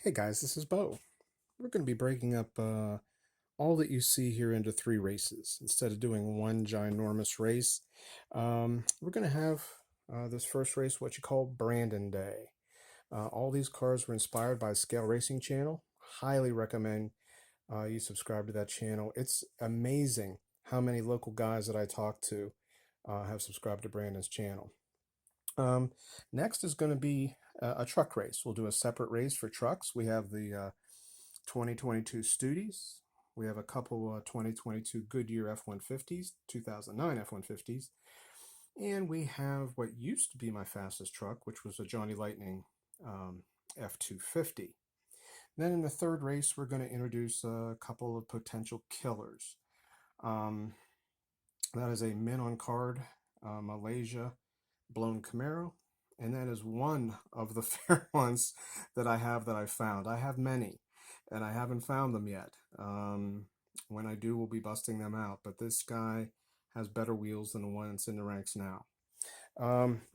Hey guys, this is Bo. We're going to be breaking up all that you see here into 3 races. Instead of doing one ginormous race, we're going to have this first race what you call Brandon Day. All these cars were inspired by Scale Racing channel. Highly recommend you subscribe to that channel. It's amazing how many local guys that I talk to have subscribed to Brandon's channel. Next is going to be a truck race. We'll do a separate race for trucks. We have the 2022 Studies. We have a couple 2022 Goodyear F-150s, 2009 F-150s, and we have what used to be my fastest truck, which was a Johnny Lightning F-250. Then in the third race, we're going to introduce a couple of potential killers. That is a Min on Card Malaysia blown Camaro, and that is one of the fair ones that I found. I have many, and I haven't found them yet. When I do, we'll be busting them out, but this guy has better wheels than the one that's in the ranks now.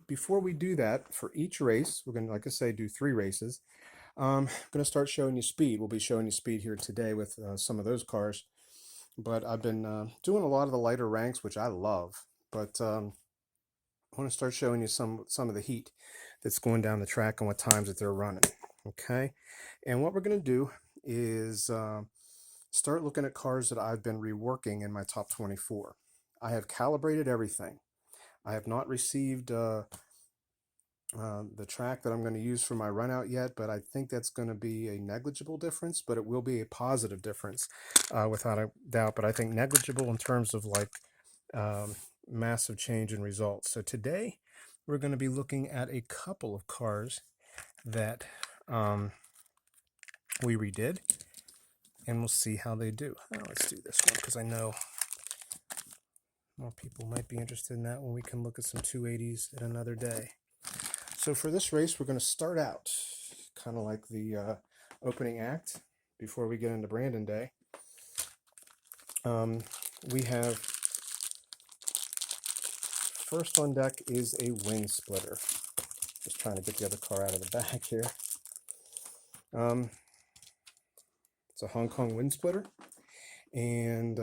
Before we do that, for each race, we're going to, like I say, do 3 races. I'm going to start showing you speed. We'll be showing you speed here today with some of those cars, but I've been doing a lot of the lighter ranks, which I love, but I want to start showing you some of the heat that's going down the track and what times that they're running. Okay, and what we're going to do is start looking at cars that I've been reworking in my top 24. I have calibrated everything. I have not received the track that I'm going to use for my run out yet, but I think that's going to be a negligible difference, but it will be a positive difference without a doubt. But I think negligible in terms of like massive change in results. So today we're going to be looking at a couple of cars that we redid, and we'll see how they do. Let's do this one because I know more people might be interested in that when we can look at some 280s at another day. So for this race, we're going to start out kind of like the opening act before we get into Brandon Day. We have first on deck is a wing splitter. Just trying to get the other car out of the bag here. It's a Hong Kong wind splitter, and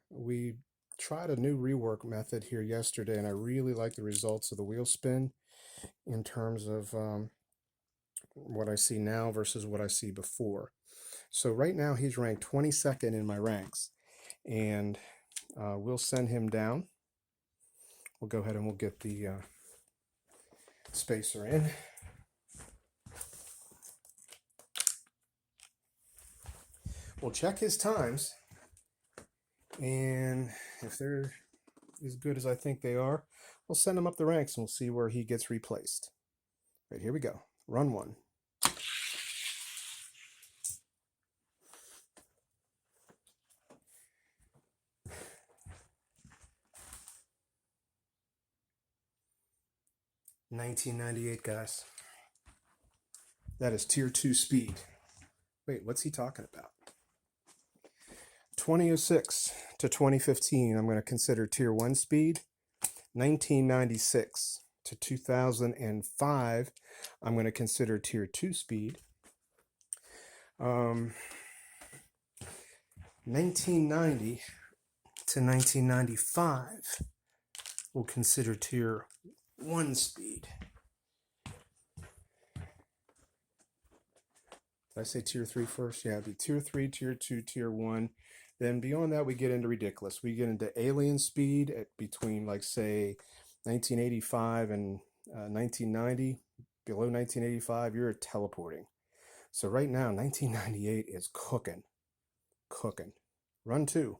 we tried a new rework method here yesterday, and I really like the results of the wheel spin in terms of what I see now versus what I see before. So right now he's ranked 22nd in my ranks, and we'll send him down. We'll go ahead and we'll get the spacer in. We'll check his times, and if they're as good as I think they are, we'll send him up the ranks and we'll see where he gets replaced. Right, here we go. Run 1. $19.98, guys. That is tier 2 speed. Wait, what's he talking about? 2006 to 2015, I'm going to consider tier 1 speed. 1996 to 2005, I'm going to consider tier 2 speed. 1990 to 1995, we'll consider tier 1 speed. Did I say tier 3 first? Yeah, it'd be tier 3, tier 2, tier 1. Then beyond that, we get into ridiculous. We get into alien speed at between, like, say, 1985 and 1990. Below 1985, you're teleporting. So right now, 1998 is cooking. Cooking. Run 2.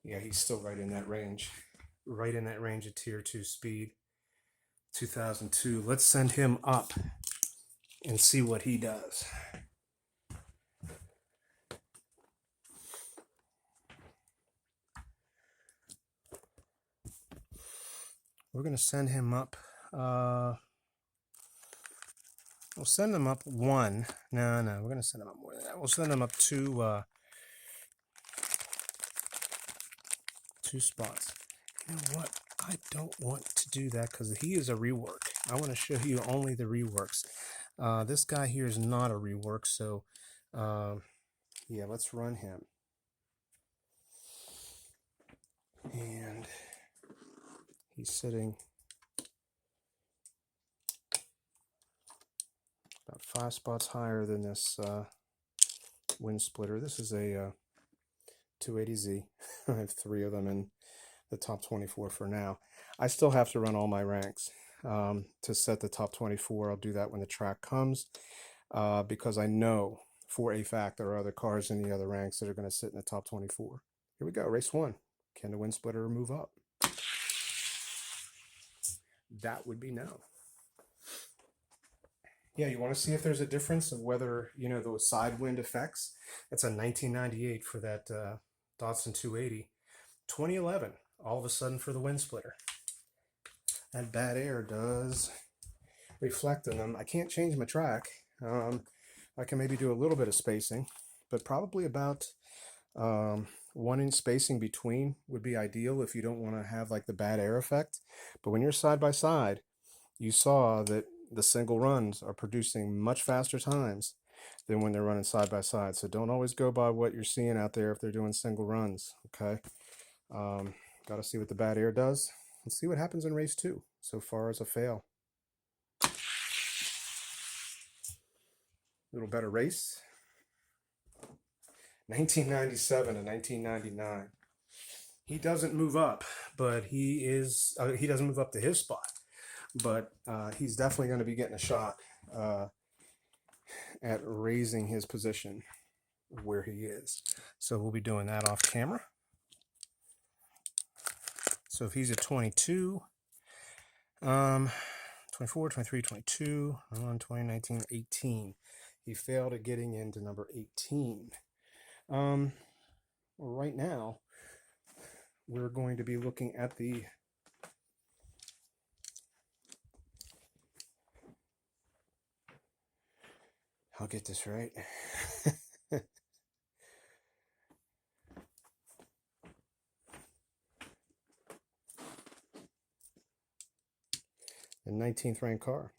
Yeah, he's still right in that range. Right in that range of tier 2 speed. 2002. Let's send him up and see what he does. We're going to send him up. We'll send him up 1. No, we're going to send him up more than that. We'll send him up 2 spots. You know what? I don't want to do that because he is a rework. I want to show you only the reworks. This guy here is not a rework, so yeah, let's run him. And he's sitting about 5 spots higher than this wind splitter. This is a 280Z. I have 3 of them in the top 24 for now. I still have to run all my ranks to set the top 24. I'll do that when the track comes because I know for a fact there are other cars in the other ranks that are going to sit in the top 24. Here we go, race 1. Can the wind splitter move up? That would be no. Yeah, you want to see if there's a difference of whether, you know, those side wind effects. That's a 1998 for that Datsun 280. 2011, all of a sudden for the wind splitter. That bad air does reflect on them. I can't change my track. I can maybe do a little bit of spacing, but probably about 1 inch spacing between would be ideal if you don't want to have like the bad air effect. But when you're side by side, you saw that the single runs are producing much faster times than when they're running side by side. So don't always go by what you're seeing out there if they're doing single runs, okay? Got to see what the bad air does. Let's see what happens in race 2. So far as a fail. A little better race. 1997 to 1999. He doesn't move up, but he doesn't move up to his spot. But he's definitely going to be getting a shot at raising his position where he is. So we'll be doing that off camera. So if he's at 22, 24, 23, 22, on 2019, 18. He failed at getting into number 18. Right now, we're going to be looking at the I'll get this right. The 19th ranked car.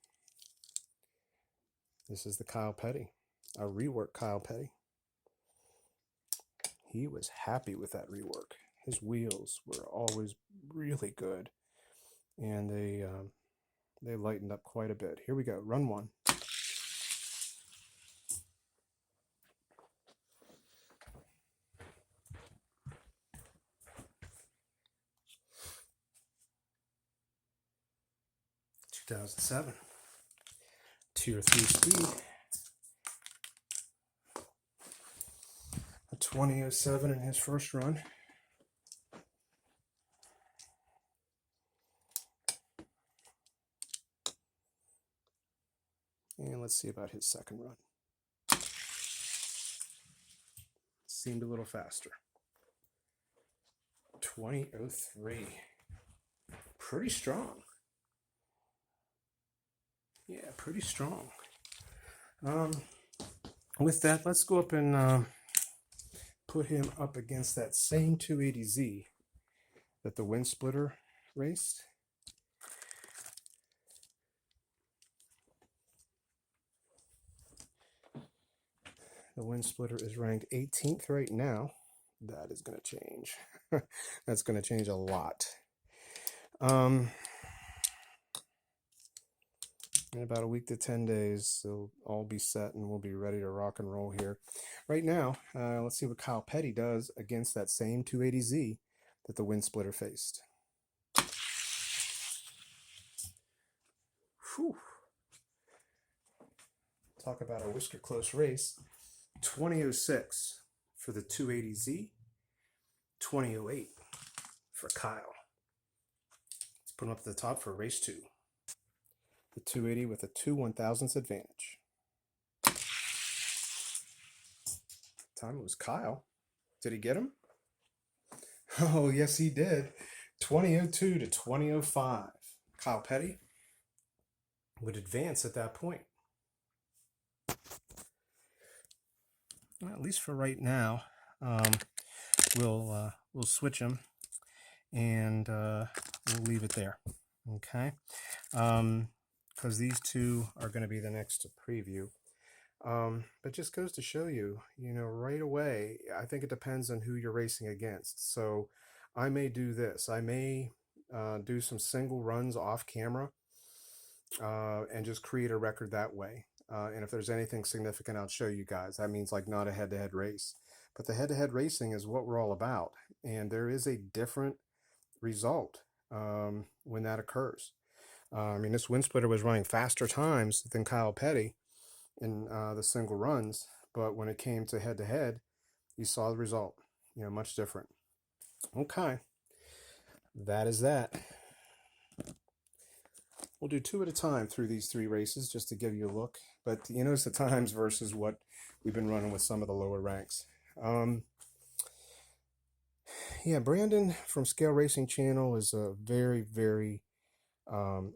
This is the Kyle Petty, a rework Kyle Petty. He was happy with that rework. His wheels were always really good, and they lightened up quite a bit. Here we go, run 1. (2007) Tier 3 speed. A 2007 in his first run. And let's see about his second run. Seemed a little faster. 2003. Pretty strong. Yeah, pretty strong. With that, let's go up and put him up against that same 280Z that the wind splitter raced. The wind splitter is ranked 18th right now. That is going to change. That's going to change a lot. In about a week to 10 days, they'll all be set and we'll be ready to rock and roll here. Right now, let's see what Kyle Petty does against that same 280Z that the wind splitter faced. Whew. Talk about a whisker close race. 2006 for the 280Z, 2008 for Kyle. Let's put him up at the top for race 2. The 280 with a 2 1,000ths advantage. Time was Kyle. Did he get him? Oh, yes, he did. 2002 to 2005. Kyle Petty would advance at that point. Well, at least for right now, we'll switch him, and we'll leave it there. Okay. Because these two are going to be the next preview. But just goes to show you, right away, I think it depends on who you're racing against. So I may do this. I may do some single runs off camera and just create a record that way. And if there's anything significant, I'll show you guys. That means like not a head-to-head race. But the head-to-head racing is what we're all about. And there is a different result when that occurs. I mean, this wind splitter was running faster times than Kyle Petty in the single runs, but when it came to head-to-head, you saw the result, much different. Okay, that is that. We'll do two at a time through these three races just to give you a look, but it's the times versus what we've been running with some of the lower ranks. Yeah, Brandon from Scale Racing Channel is a very, very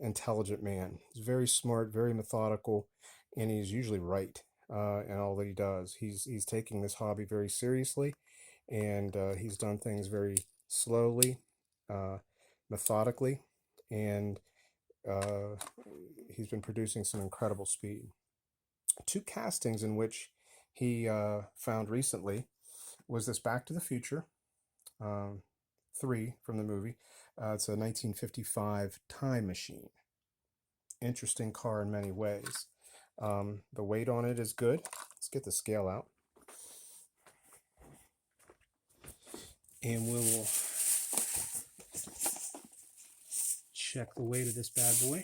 intelligent man. He's very smart, very methodical, and he's usually right in all that he does. He's taking this hobby very seriously, and he's done things very slowly, methodically, and he's been producing some incredible speed. Two castings in which he found recently was this Back to the Future 3 from the movie. It's a 1955 time machine. Interesting car in many ways. The weight on it is good. Let's get the scale out. And we'll check the weight of this bad boy.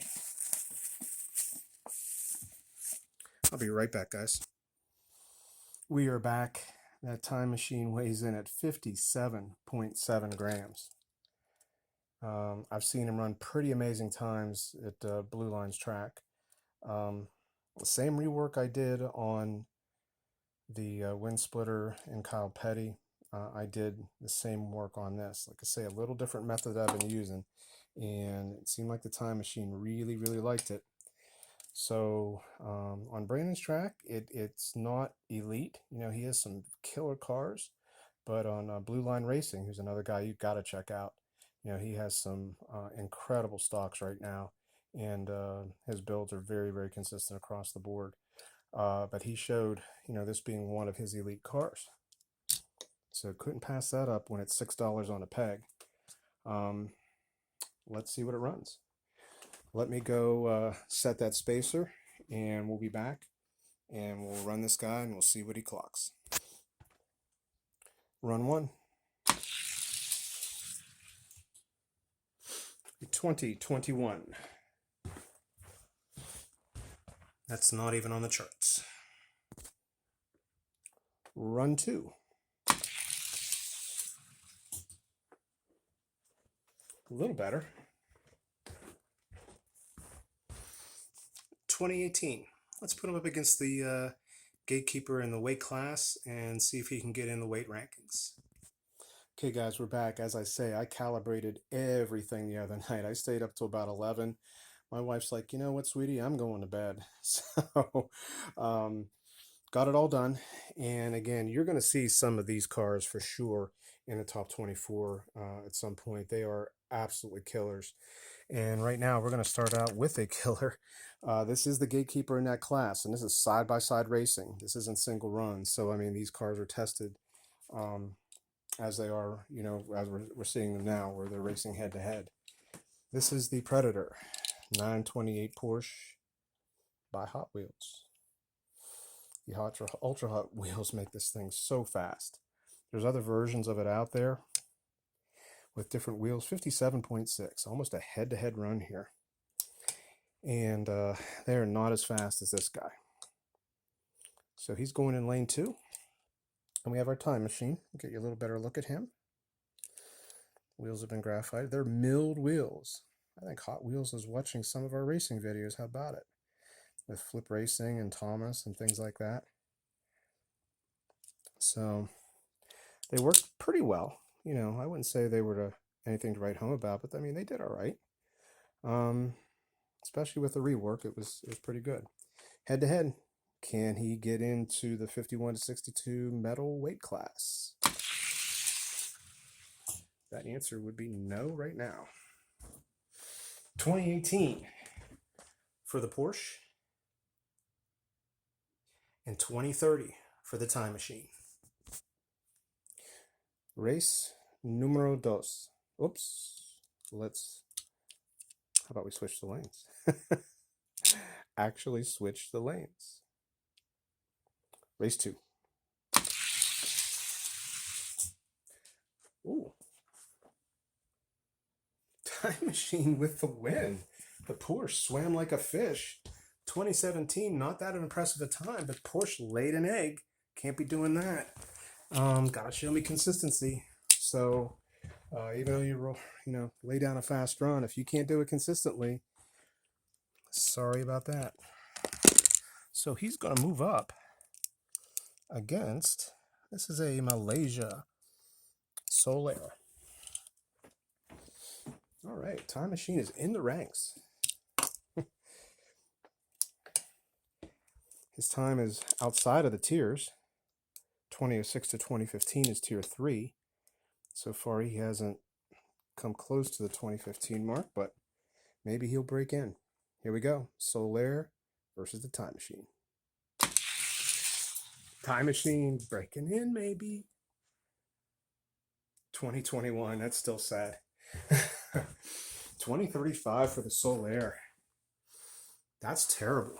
I'll be right back, guys. We are back. That time machine weighs in at 57.7 grams. I've seen him run pretty amazing times at Blue Line's track. The same rework I did on the wind splitter and Kyle Petty, I did the same work on this. Like I say, a little different method I've been using, and it seemed like the time machine really, really liked it. So on Brandon's track, it's not elite. He has some killer cars, but on Blue Line Racing, who's another guy you've got to check out, he has some incredible stocks right now, and his builds are very, very consistent across the board. But he showed, this being one of his elite cars. So couldn't pass that up when it's $6 on a peg. Let's see what it runs. Let me go set that spacer, and we'll be back, and we'll run this guy, and we'll see what he clocks. Run 1. 2021. That's not even on the charts. Run 2. A little better. 2018. Let's put him up against the gatekeeper in the weight class and see if he can get in the weight rankings. Okay, guys, we're back. As I say, I calibrated everything the other night. I stayed up till about 11. My wife's like, you know what, sweetie, I'm going to bed. So got it all done. And again, you're going to see some of these cars for sure in the top 24 at some point. They are absolutely killers. And right now, we're going to start out with a killer. This is the gatekeeper in that class, and this is side-by-side racing. This isn't single runs. So, I mean, these cars are tested as they are, as we're seeing them now, where they're racing head-to-head. This is the Predator 928 Porsche by Hot Wheels. The Ultra Hot Wheels make this thing so fast. There's other versions of it out there with different wheels. 57.6, almost a head-to-head run here. And they're not as fast as this guy. So he's going in lane 2. And we have our time machine. Get you a little better look at him. Wheels have been graphite. They're milled wheels. I think Hot Wheels is watching some of our racing videos. How about it? With Flip Racing and Thomas and things like that. So they worked pretty well. I wouldn't say they were anything to write home about, but I mean, they did all right. Especially with the rework, it was pretty good. Head to head, can he get into the 51 to 62 metal weight class? That answer would be no right now. 2018 for the Porsche, and 2030 for the Time Machine. Race numero dos. Oops. How about we switch the lanes? Actually switch the lanes. Race 2. Ooh. Time Machine with the win. The Porsche swam like a fish. 2017, not that impressive a time, but Porsche laid an egg. Can't be doing that. Gotta show me consistency. So even though you lay down a fast run, if you can't do it consistently, sorry about that. So he's gonna move up against, this is a Malaysia Solaire. All right, Time Machine is in the ranks. His time is outside of the tiers. 2006 to 2015 is tier 3. So far, he hasn't come close to the 2015 mark, but maybe he'll break in. Here we go. Solaire versus the Time Machine. Time Machine breaking in, maybe. 2021, that's still sad. 2035 for the Solaire. That's terrible.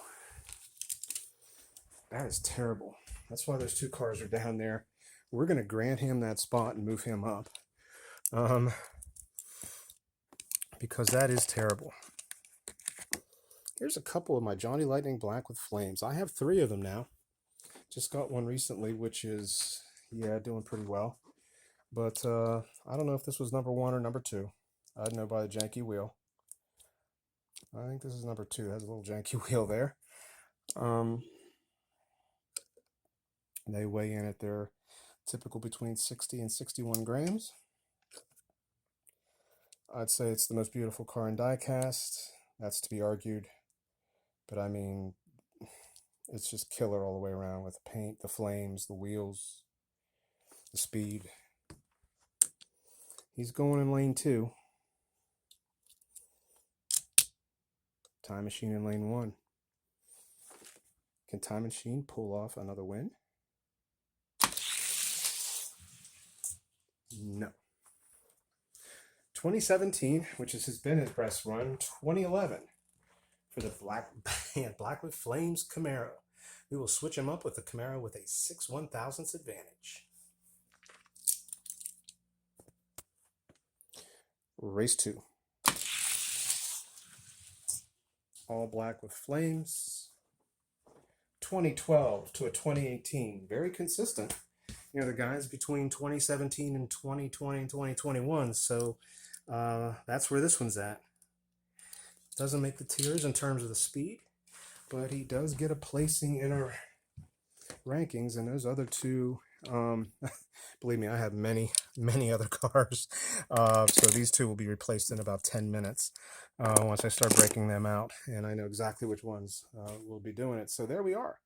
That is terrible. That's why those two cars are down there. We're going to grant him that spot and move him up. Because that is terrible. Here's a couple of my Johnny Lightning Black with Flames. I have 3 of them now. Just got one recently, which is, doing pretty well. But I don't know if this was number 1 or number 2. I'd know by the janky wheel. I think this is number 2. It has a little janky wheel there. They weigh in at their typical between 60 and 61 grams. I'd say it's the most beautiful car in diecast. That's to be argued. But I mean, it's just killer all the way around with the paint, the flames, the wheels, the speed. He's going in lane 2. Time Machine in lane 1. Can Time Machine pull off another win? No. 2017, which has been his best run. 2011 for the Black with Flames Camaro. We will switch him up with the Camaro with a 6/1000th advantage. Race 2. All Black with Flames. 2012 to a 2018. Very consistent. The guys between 2017 and 2020 and 2021. So that's where this one's at. Doesn't make the tiers in terms of the speed, but he does get a placing in our rankings. And those other 2, believe me, I have many other cars. So these 2 will be replaced in about 10 minutes once I start breaking them out. And I know exactly which ones will be doing it. So there we are.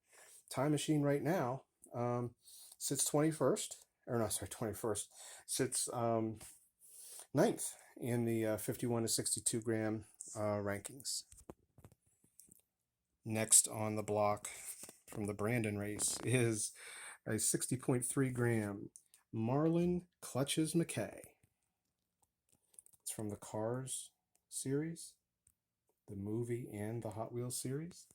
Time Machine right now sits 21st. Or no, sorry, 21st. Sits 9th in the 51 to 62 gram rankings. Next on the block from the Brandon race is a 60.3 gram Marlin Clutches McKay. It's from the Cars series, the movie and the Hot Wheels series.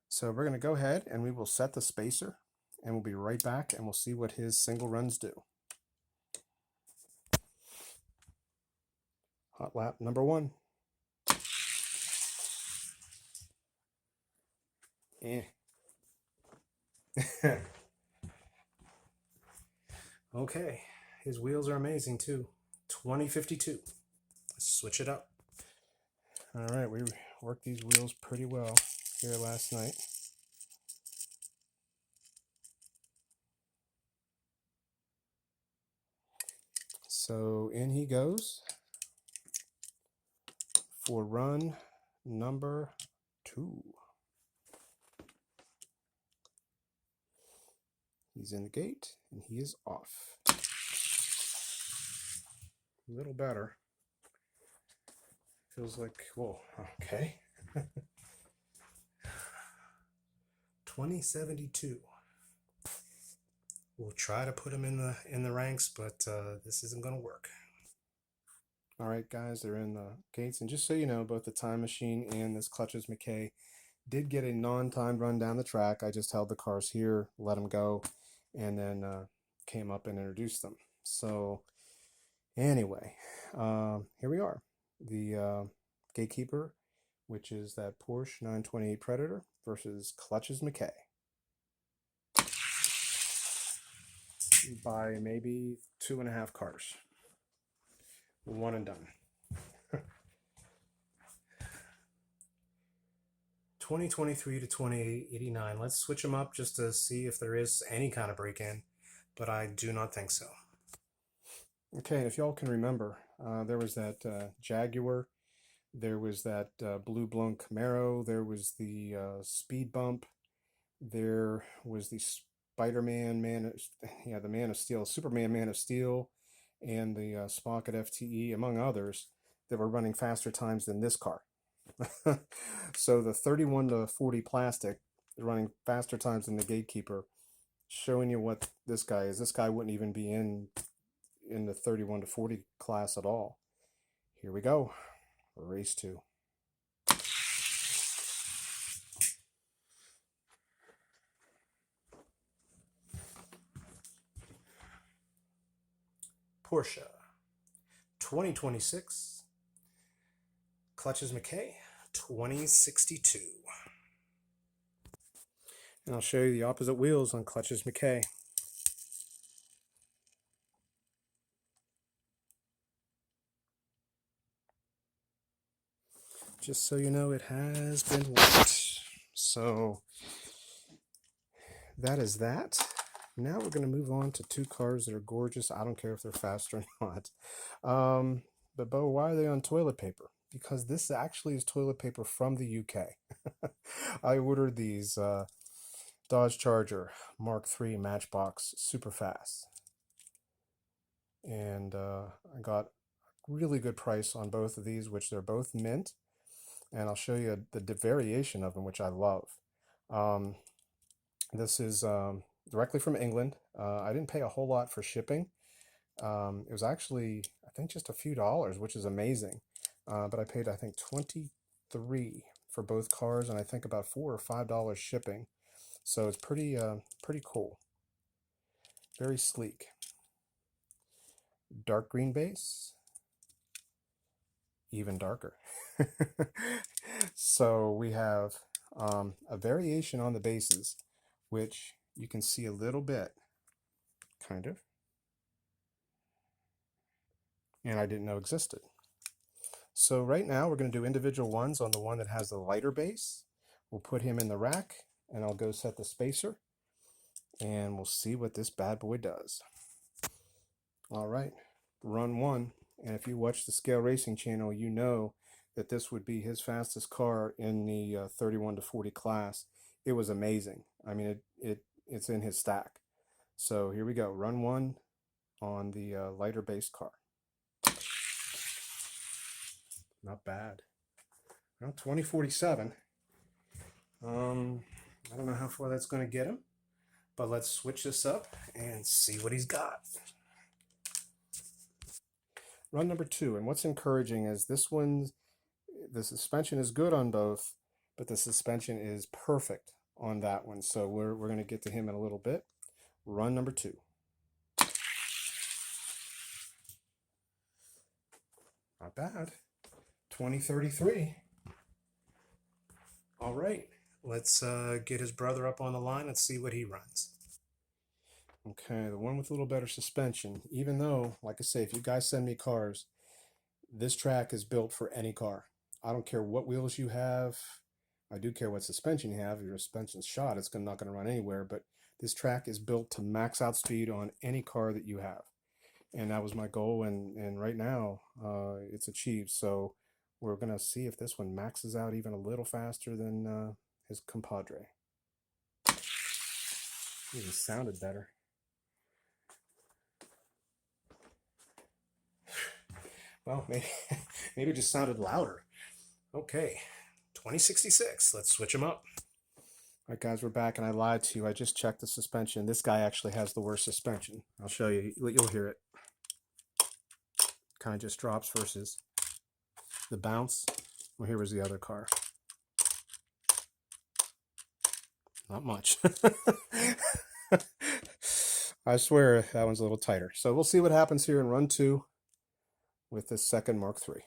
So we're going to go ahead and we will set the spacer, and we'll be right back and we'll see what his single runs do. Hot lap number 1. Okay, his wheels are amazing too. 2052. Let's switch it up. All right, we worked these wheels pretty well here last night. So in he goes for run number 2. He's in the gate and he is off. A little better. Feels like, whoa, okay. 2072. We'll try to put them in the ranks, but this isn't going to work. All right, guys, they're in the gates, and just so you know, both the Time Machine and this Clutches MKIII did get a non-timed run down the track. I just held the cars here, let them go, and then came up and introduced them. So anyway, here we are. The Gatekeeper, which is that Porsche 928 Predator versus Clutches MKIII. By maybe 2.5 cars. One and done. 2023 to 2089. Let's switch them up just to see if there is any kind of break-in, but I do not think so. Okay, and if y'all can remember, there was that Jaguar, there was that blue blown Camaro, there was the speed bump, there was the Spider-Man the Man of Steel, Superman Man of Steel, and the Spocket FTE, among others, that were running faster times than this car. So the 31 to 40 plastic running faster times than the Gatekeeper, showing you what this guy is. This guy wouldn't even be in the 31 to 40 class at all. Here we go. Race 2. Porsche 2026, Clutches MKIII 2062. And I'll show you the opposite wheels on Clutches MKIII. Just so you know, it has been wet. So that is that. Now we're going to move on to two cars that are gorgeous. I don't care if they're fast or not. But Bo, why are they on toilet paper? Because this actually is toilet paper from the UK. I ordered these Dodge Charger Mark III Matchbox super fast. And I got a really good price on both of these, which they're both mint. And I'll show you the variation of them, which I love. This is directly from England. I didn't pay a whole lot for shipping. It was actually, I think, just a few dollars, which is amazing. But I paid, I think, $23 for both cars, and I think about $4 or $5 shipping. So it's pretty cool. Very sleek. Dark green base, even darker. So we have a variation on the bases, which you can see a little bit, kind of, and I didn't know existed. So right now we're going to do individual ones on the one that has the lighter base. We'll put him in the rack, and I'll go set the spacer, and we'll see what this bad boy does. All right, run 1, and if you watch the Scale Racing channel, you know that this would be his fastest car in the 31 to 40 class. It was amazing. I mean, it's in his stack. So here we go, run 1 on the lighter base car. Not bad. Well, 2047. I don't know how far that's going to get him, but let's switch this up and see what he's got. Run number 2, and what's encouraging is this one, the suspension is good on both, but the suspension is perfect on that one. So we're going to get to him in a little bit. Run number 2. Not bad. 2033. All right, let's get his brother up on the line and see what he runs. Okay, the one with a little better suspension, even though, like I say, if you guys send me cars, this track is built for any car. I don't care what wheels you have. I do care what suspension you have. If your suspension's shot, it's not going to run anywhere, but this track is built to max out speed on any car that you have. And that was my goal, and right now it's achieved. So we're going to see if this one maxes out even a little faster than his compadre. Even sounded better. Well, maybe it just sounded louder. Okay, 2066. Let's switch them up. All right, guys, we're back, and I lied to you. I just checked the suspension. This guy actually has the worst suspension. I'll show you. You'll hear it. Kind of just drops versus the bounce. Well, here was the other car. Not much. I swear that one's a little tighter. So we'll see what happens here in run 2 with this second Mark III.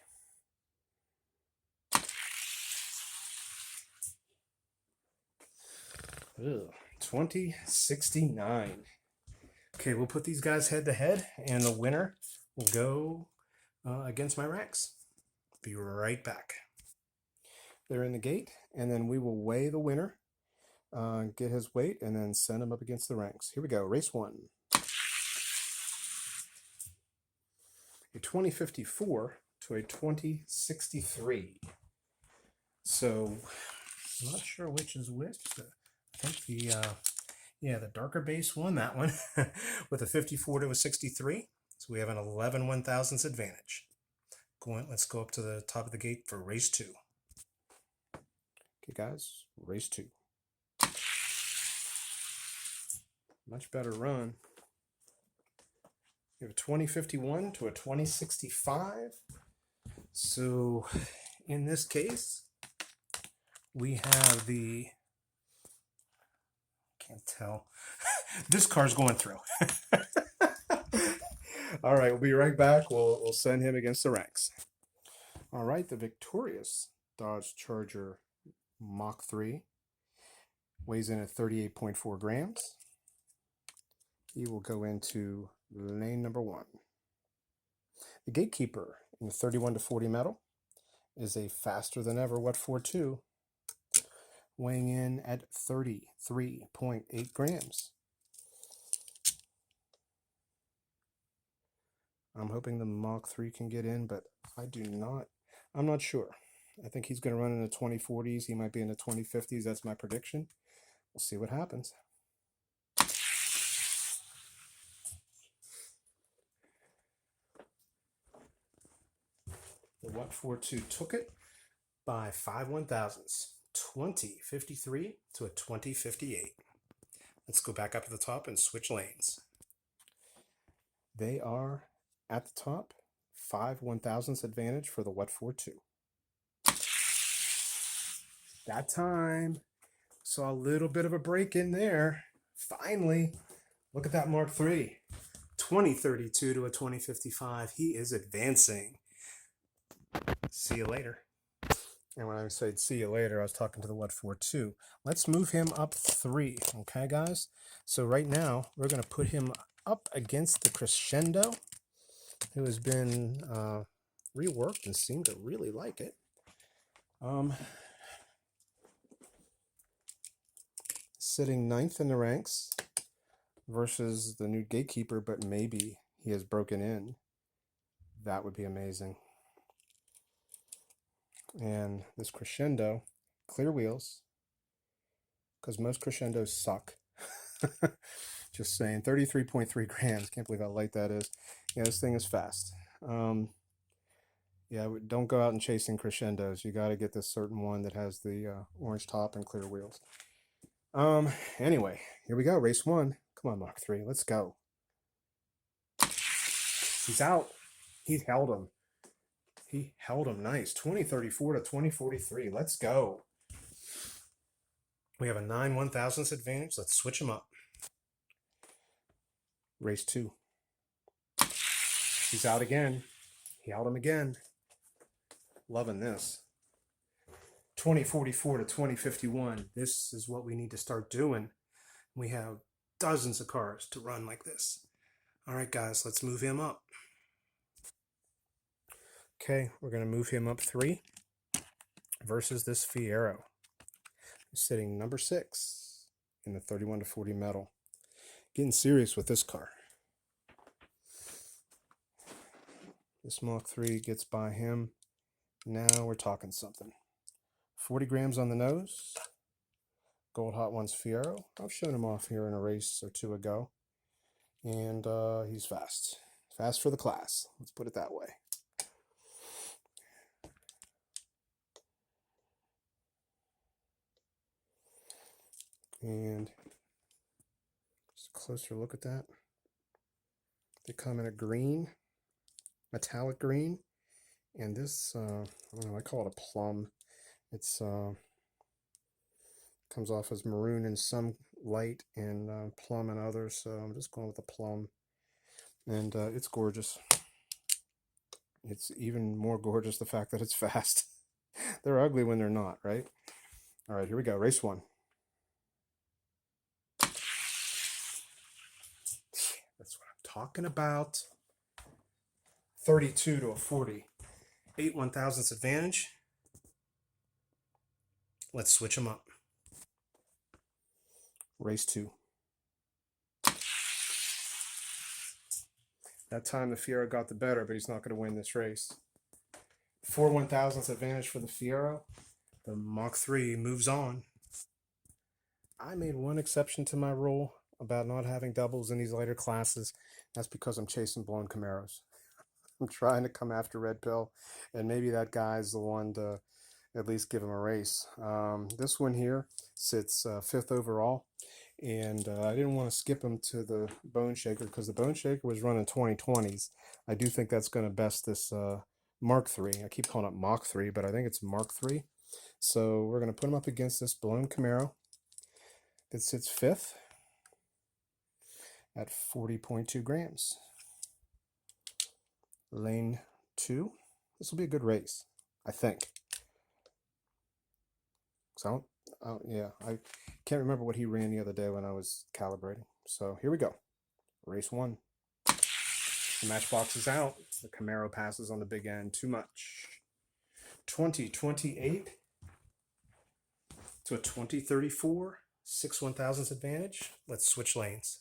Ugh, 2069. Okay, we'll put these guys head to head, and the winner will go against my ranks. Be right back. They're in the gate, and then we will weigh the winner, get his weight, and then send him up against the ranks. Here we go, race 1. A 2054 to a 2063. So, I'm not sure which is which. I think the darker base won that one with a 54 to a 63. So we have an 11 1/1000ths advantage. Let's go up to the top of the gate for race 2. Okay, guys, race 2. Much better run. We have a 2051 to a 2065. So in this case, we have the, can't tell, this car's going through. All right, we'll be right back. We'll send him against the ranks. All right, the victorious Dodge Charger Mach 3 weighs in at 38.4 grams. He will go into lane number 1. The gatekeeper in the 31 to 40 metal is a faster than ever Wet 4.2, weighing in at 33.8 grams. I'm hoping the Mach 3 can get in, but I'm not sure. I think he's going to run in the 2040s. He might be in the 2050s. That's my prediction. We'll see what happens. The Wet 4.2 took it by 5 1/1000ths, 2053 to a 2058. Let's go back up to the top and switch lanes. They are at the top, 5 1/1000ths advantage for the Wet 4.2. That time, saw a little bit of a break in there. Finally, look at that Mark III, 2032 to a 2055. He is advancing. See you later. And when I said see you later, I was talking to the Wet 4.2. Let's move him up 3, okay, guys? So right now, we're going to put him up against the Crescendo, who has been reworked and seemed to really like it. Sitting 9th in the ranks versus the new gatekeeper, but maybe he has broken in. That would be amazing. And this Crescendo, clear wheels, because most Crescendos suck. Just saying, 33.3 grams. Can't believe how light that is. Yeah, this thing is fast. Yeah, don't go out and chasing Crescendos. You got to get this certain one that has the orange top and clear wheels. Anyway, here we go. Race 1. Come on, Mach 3. Let's go. He's out. He held him. He held him nice. 2034 to 2043. Let's go. We have a 9 1/1000ths advantage. Let's switch him up. Race 2. He's out again. He held him again. Loving this. 2044 to 2051. This is what we need to start doing. We have dozens of cars to run like this. All right, guys, let's move him up. Okay, we're going to move him up 3 versus this Fiero. He's sitting number 6 in the 31 to 40 metal. Getting serious with this car. This Mach 3 gets by him. Now we're talking something. 40 grams on the nose. Gold Hot Ones Fiero. I've shown him off here in a race or 2 ago. And he's fast. Fast for the class. Let's put it that way. And just a closer look at that. They come in a green, metallic green, and this, I don't know, I call it a plum. It's comes off as maroon in some light and plum in others, so I'm just going with the plum. And it's gorgeous. It's even more gorgeous the fact that it's fast. They're ugly when they're not, right? All right, here we go. Race one. That's what I'm talking about. 32 to a 40. 8 1,000ths advantage. Let's switch them up. Race two. That time the Fiero got the better, but he's not going to win this race. 4 1,000ths advantage for the Fiero. The Mach-3 moves on. I made one exception to my rule about not having doubles in these later classes. That's because I'm chasing blown Camaros. I'm trying to come after Red Pill, and maybe that guy's the one to at least give him a race. This one here sits 5th overall, and I didn't want to skip him to the Bone Shaker because the Bone Shaker was running 2020s. I do think that's going to best this Mark III. I keep calling it Mach 3, but I think it's Mark III. So we're going to put him up against this blown Camaro that sits 5th at 40.2 grams. Lane 2. This will be a good race, I think. So I can't remember what he ran the other day when I was calibrating. So here we go. Race 1. The Matchbox is out. The Camaro passes on the big end too much. 2028 to a 2034. 6 1,000ths advantage. Let's switch lanes.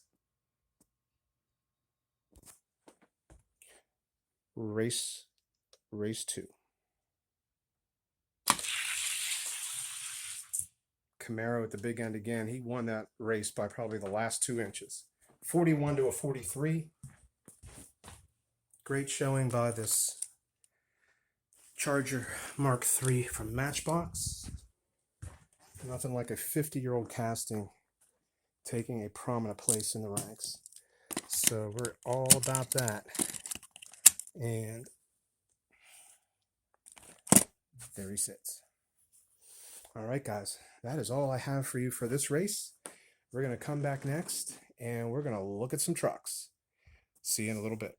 Race 2. Camaro at the big end again. He won that race by probably the last 2 inches. 41 to a 43. Great showing by this Charger Mark III from Matchbox. Nothing like a 50-year-old casting taking a prominent place in the ranks. So we're all about that. And there he sits. All right, guys, that is all I have for you for this race. We're going to come back next, and we're going to look at some trucks. See you in a little bit.